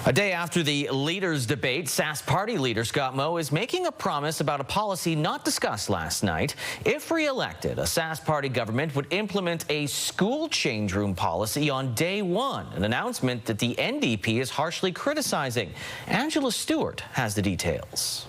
A day after the leaders' debate, Sask Party leader Scott Moe is making a promise about a policy not discussed last night. If re-elected, a Sask Party government would implement a school change room policy on day one, an announcement that the NDP is harshly criticizing. Angela Stewart has the details.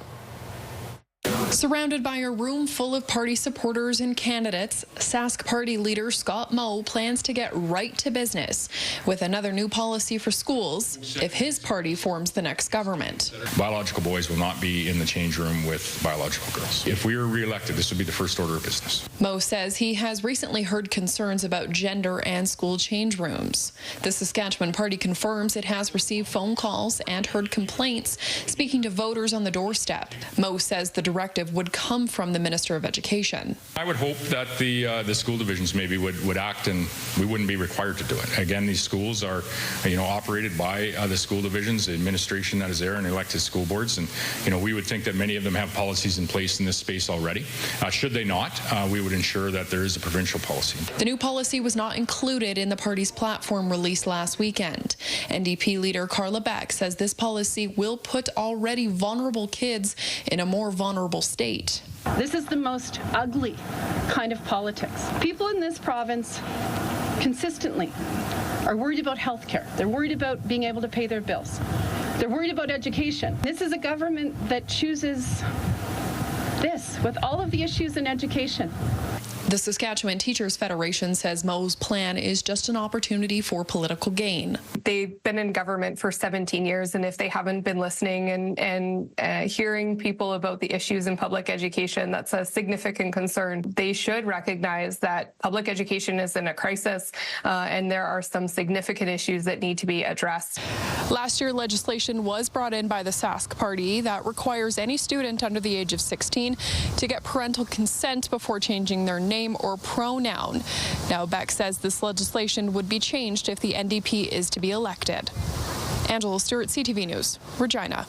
Surrounded by a room full of party supporters and candidates, Sask Party leader Scott Moe plans to get right to business with another new policy for schools if his party forms the next government. Biological boys will not be in the change room with biological girls. If we are re-elected, this would be the first order of business. Moe says he has recently heard concerns about gender and school change rooms. The Saskatchewan Party confirms it has received phone calls and heard complaints, speaking to voters on the doorstep. Moe says the directive would come from the Minister of Education. I would hope that the school divisions maybe would act and we wouldn't be required to do it. Again, these schools are operated by the school divisions, the administration that is there, and elected school boards, and we would think that many of them have policies in place in this space already. Should they not, we would ensure that there is a provincial policy. The new policy was not included in the party's platform released last weekend. NDP leader Carla Beck says this policy will put already vulnerable kids in a more vulnerable state. This is the most ugly kind of politics. People in this province consistently are worried about health care. They're worried about being able to pay their bills. They're worried about education. This is a government that chooses this with all of the issues in education. The Saskatchewan Teachers Federation says Moe's plan is just an opportunity for political gain. They've been in government for 17 years, and if they haven't been listening and hearing people about the issues in public education, that's a significant concern. They should recognize that public education is in a crisis, and there are some significant issues that need to be addressed. Last year, legislation was brought in by the Sask Party that requires any student under the age of 16 to get parental consent before changing their name or pronoun. Now, Beck says this legislation would be changed if the NDP is to be elected. Angela Stewart, CTV News, Regina.